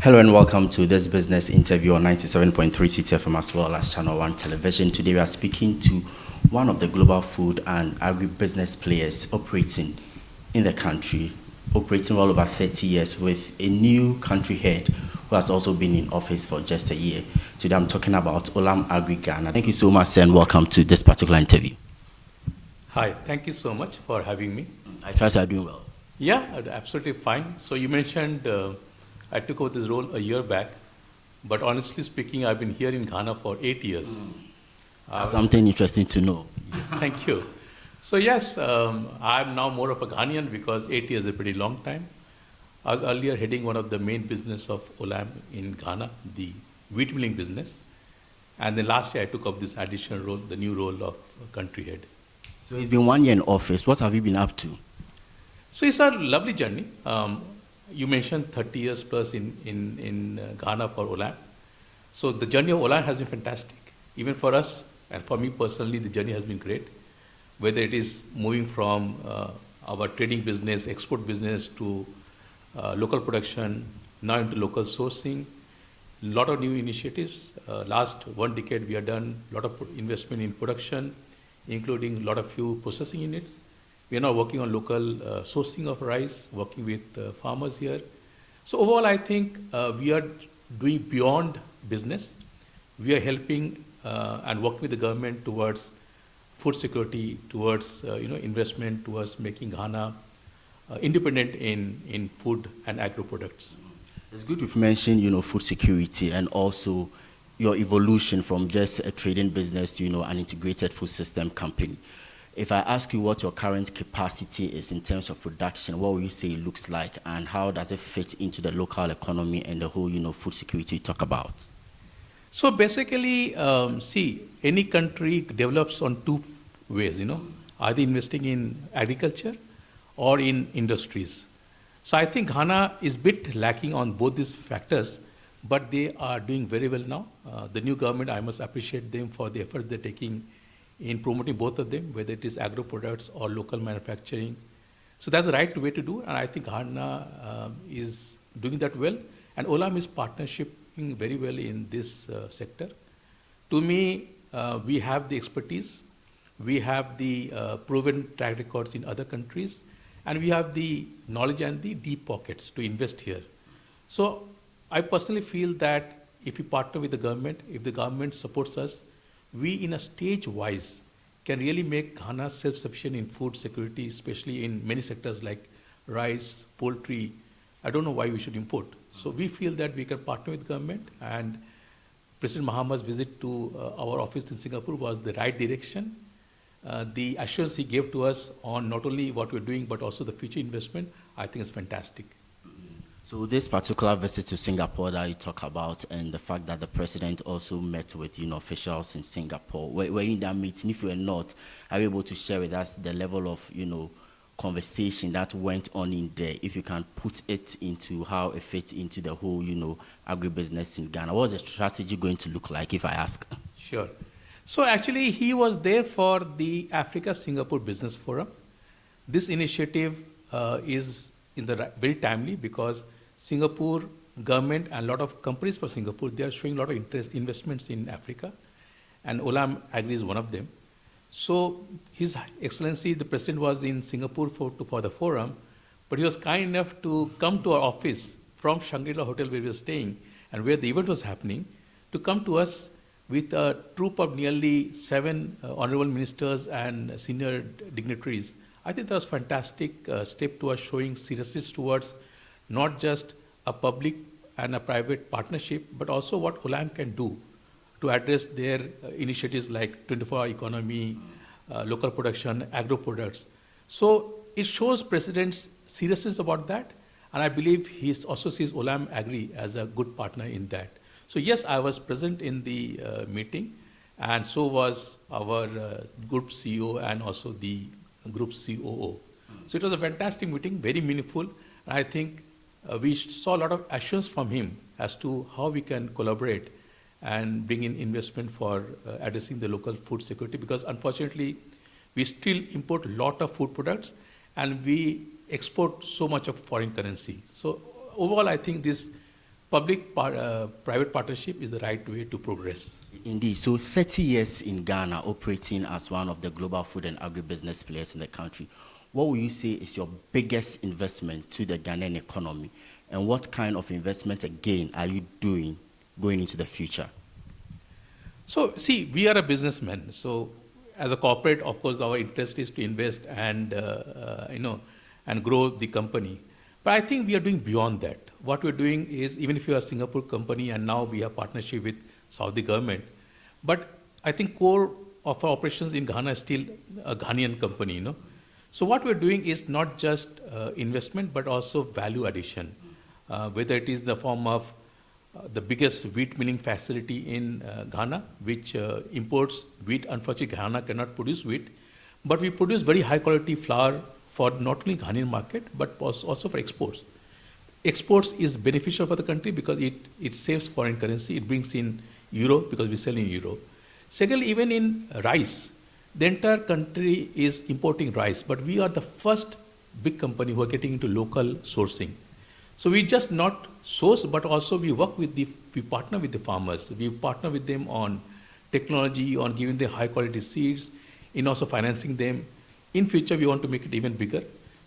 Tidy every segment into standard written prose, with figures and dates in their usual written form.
Hello and welcome to this business interview on 97.3 Citi FM as well as Channel 1 Television. Today we are speaking to one of the global food and agri-business players operating in the country, operating well over 30 years with a new country head who has also been in office for just a year. Today I'm talking about Olam Agri Ghana. Thank you so much, sir, and welcome to this particular interview. Hi, thank you so much for having me. I trust you are doing well. Yeah, absolutely fine. So you mentioned I took over this role a year back, but honestly speaking, I've been here in Ghana for 8 years. Something interesting to know. Thank you. So yes, I'm now more of a Ghanaian because 8 years is a pretty long time. I was earlier heading one of the main business of Olam in Ghana, the wheat milling business. And then last year I took up this additional role, the new role of country head. So it's been 1 year in office. What have you been up to? So it's a lovely journey. You mentioned 30 years plus in Ghana for Olam. So the journey of Olam has been fantastic. Even for us, and for me personally, the journey has been great. Whether it is moving from our trading business, export business to local production, now into local sourcing, a lot of new initiatives. Last 1 decade, we have done a lot of investment in production, including a lot of few processing units. We are now working on local sourcing of rice, working with farmers here. So overall, I think we are doing beyond business. We are helping and working with the government towards food security, towards investment, towards making Ghana independent in food and agro products. It's good you've mentioned, food security and also your evolution from just a trading business to, an integrated food system company. If I ask you what your current capacity is in terms of production, what will you say it looks like, and how does it fit into the local economy and the whole, food security you talk about? So basically, any country develops on two ways, either investing in agriculture or in industries. So I think Ghana is a bit lacking on both these factors, but they are doing very well now. The new government, I must appreciate them for the efforts they're taking in promoting both of them, whether it is agro products or local manufacturing. So that's the right way to do, and I think Ghana is doing that well, and Olam is partnershiping very well in this sector. To me, we have the expertise, we have the proven track records in other countries, and we have the knowledge and the deep pockets to invest here. So I personally feel that if we partner with the government, if the government supports us, we in a stage-wise can really make Ghana self-sufficient in food security, especially in many sectors like rice, poultry. I don't know why we should import. So we feel that we can partner with government, and President Mahathir's visit to our office in Singapore was the right direction. The assurance he gave to us on not only what we're doing, but also the future investment, I think is fantastic. So this particular visit to Singapore that you talk about, and the fact that the president also met with officials in Singapore, were you in that meeting? If you were not, are you able to share with us the level of conversation that went on in there? If you can put it into how it fits into the whole agribusiness in Ghana, what was the strategy going to look like, if I ask? Sure. So actually, he was there for the Africa-Singapore Business Forum. This initiative is very timely because Singapore government and a lot of companies for Singapore, they are showing a lot of interest investments in Africa, and Olam Agri is one of them. So His Excellency, the President, was in Singapore for the forum, but he was kind enough to come to our office from Shangri-La Hotel where we were staying and where the event was happening, to come to us with a troop of nearly 7 honorable ministers and senior dignitaries. I think that was a fantastic step towards showing seriousness towards not just a public and a private partnership, but also what Olam can do to address their initiatives like 24-hour economy, local production, agro products. So it shows President's seriousness about that, and I believe he also sees Olam Agri as a good partner in that. So yes, I was present in the meeting, and so was our group CEO and also the group COO. So it was a fantastic meeting, very meaningful. And I think we saw a lot of assurance from him as to how we can collaborate and bring in investment for addressing the local food security, because unfortunately, we still import a lot of food products and we export so much of foreign currency. So overall, I think this private partnership is the right way to progress. Indeed. So 30 years in Ghana, operating as one of the global food and agribusiness players in the country. What would you say is your biggest investment to the Ghanaian economy? And what kind of investment, again, are you doing going into the future? So, see, we are a businessman. So, as a corporate, of course, our interest is to invest and, and grow the company. But I think we are doing beyond that. What we're doing is, even if you are a Singapore company and now we have partnership with Saudi government, but I think core of our operations in Ghana is still a Ghanaian company, So what we're doing is not just investment, but also value addition, whether it is the form of the biggest wheat milling facility in Ghana, which imports wheat. Unfortunately, Ghana cannot produce wheat, but we produce very high quality flour for not only Ghanaian market, but also for exports. Exports is beneficial for the country because it saves foreign currency. It brings in euro because we sell in euro. Secondly, even in rice, the entire country is importing rice, but we are the first big company who are getting into local sourcing. So we just not source, but also we partner with the farmers. We partner with them on technology, on giving them high quality seeds, in also financing them. In future, we want to make it even bigger.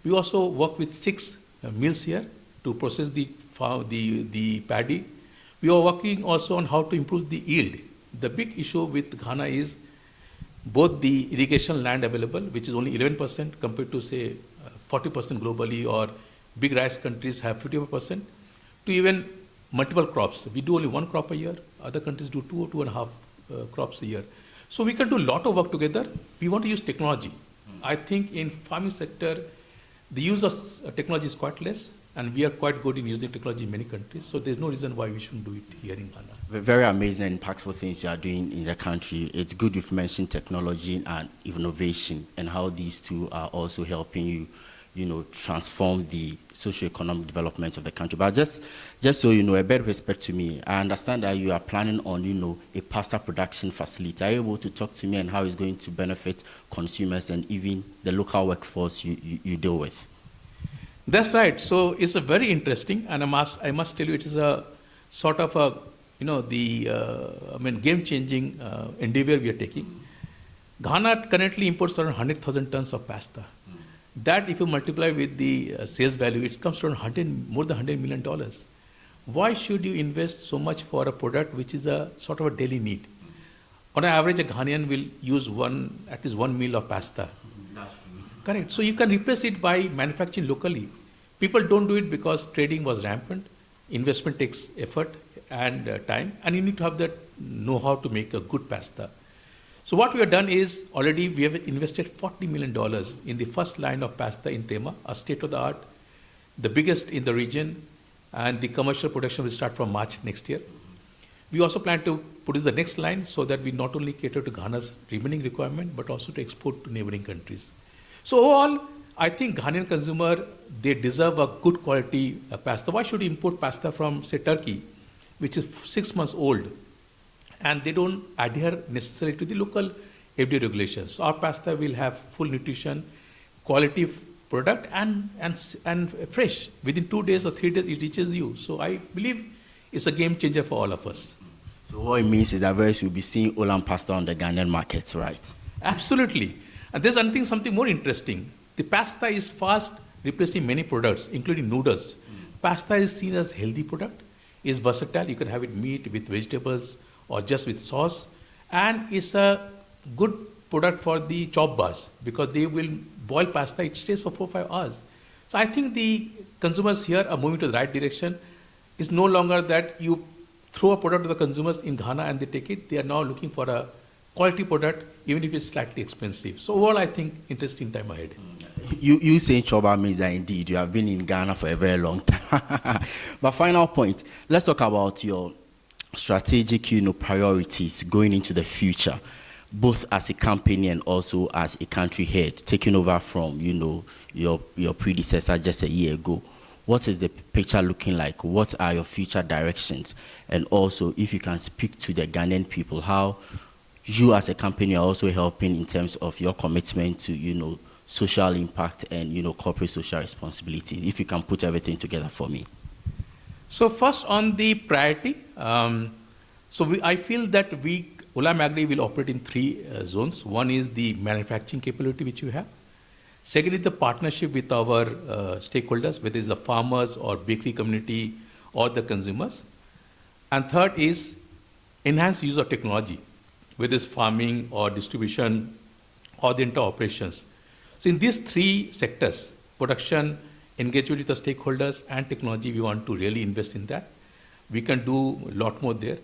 We also work with 6 mills here to process the paddy. We are working also on how to improve the yield. The big issue with Ghana is both the irrigation land available, which is only 11% compared to say 40% globally, or big rice countries have 50%, to even multiple crops. We do only 1 crop a year. Other countries do 2 or 2.5 crops a year. So we can do a lot of work together. We want to use technology. I think in farming sector, the use of technology is quite less, and we are quite good in using technology in many countries. So there's no reason why we shouldn't do it here in Ghana. Very amazing and impactful things you are doing in the country. It's good you've mentioned technology and innovation and how these two are also helping you, transform the socio-economic development of the country. But just so you know, a better respect to me, I understand that you are planning on, a pasta production facility. Are you able to talk to me and how it's going to benefit consumers and even the local workforce you deal with? That's right. So it's a very interesting, and I must tell you, it is a sort of a, game-changing endeavor we are taking. Ghana currently imports around 100,000 tons of pasta. That, if you multiply with the sales value, it comes to more than $100 million. Why should you invest so much for a product which is a sort of a daily need? On average, a Ghanaian will use at least one meal of pasta. Correct. So you can replace it by manufacturing locally. People don't do it because trading was rampant. Investment takes effort and time, and you need to have that know-how to make a good pasta. So what we have done is, already we have invested $40 million in the first line of pasta in Tema, a state-of-the-art, the biggest in the region, and the commercial production will start from March next year. We also plan to produce the next line so that we not only cater to Ghana's remaining requirement, but also to export to neighboring countries. So overall, I think Ghanaian consumer, they deserve a good quality pasta. Why should you import pasta from, say, Turkey, which is 6 months old, and they don't adhere necessarily to the local FDA regulations? So our pasta will have full nutrition, quality product, and fresh. Within 2 days or 3 days, it reaches you. So I believe it's a game changer for all of us. So what it means is that very soon we'll be seeing Olam pasta on the Ghanaian markets, right? Absolutely. And there's something more interesting. The pasta is fast replacing many products, including noodles. Pasta is seen as healthy product, is versatile. You can have it meat with vegetables or just with sauce. And it's a good product for the chop bars because they will boil pasta. It stays for 4 or 5 hours. So I think the consumers here are moving to the right direction. It's no longer that you throw a product to the consumers in Ghana and they take it. They are now looking for a quality product, even if it's slightly expensive. So overall, I think interesting time ahead. You saying Choba means that indeed you have been in Ghana for a very long time. But final point, let's talk about your strategic, priorities going into the future, both as a company and also as a country head, taking over from, your predecessor just a year ago. What is the picture looking like? What are your future directions? And also, if you can speak to the Ghanaian people, how you as a company are also helping in terms of your commitment to, social impact and, corporate social responsibility. If you can put everything together for me. So first on the priority, I feel that Olam Agri will operate in three zones. One is the manufacturing capability which we have. Second is the partnership with our stakeholders, whether it's the farmers or bakery community or the consumers. And third is enhanced use of technology, whether it's farming or distribution or the entire operations. So in these three sectors, production, engagement with the stakeholders and technology, we want to really invest in that. We can do a lot more there.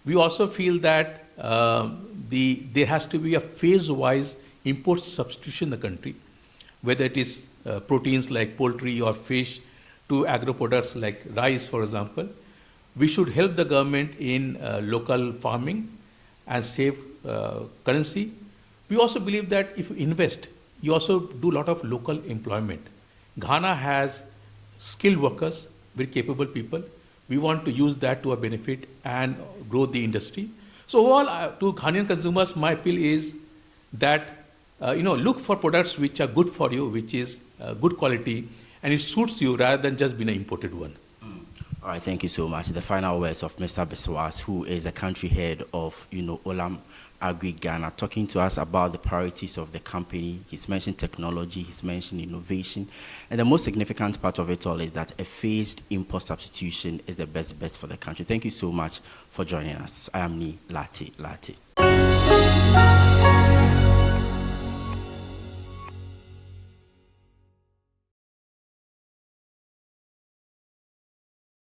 We also feel that there has to be a phase-wise import substitution in the country, whether it is proteins like poultry or fish to agro products like rice, for example. We should help the government in local farming and save currency. We also believe that if you invest, you also do a lot of local employment. Ghana has skilled workers, very capable people. We want to use that to our benefit and grow the industry. So overall, to Ghanaian consumers, my appeal is that look for products which are good for you, which is good quality, and it suits you rather than just being an imported one. All right, thank you so much. The final words of Mr. Biswas, who is a country head of, Olam Agri Ghana, talking to us about the priorities of the company. He's mentioned technology, he's mentioned innovation, and the most significant part of it all is that a phased import substitution is the best bet for the country. Thank you so much for joining us. I am Ni Lati.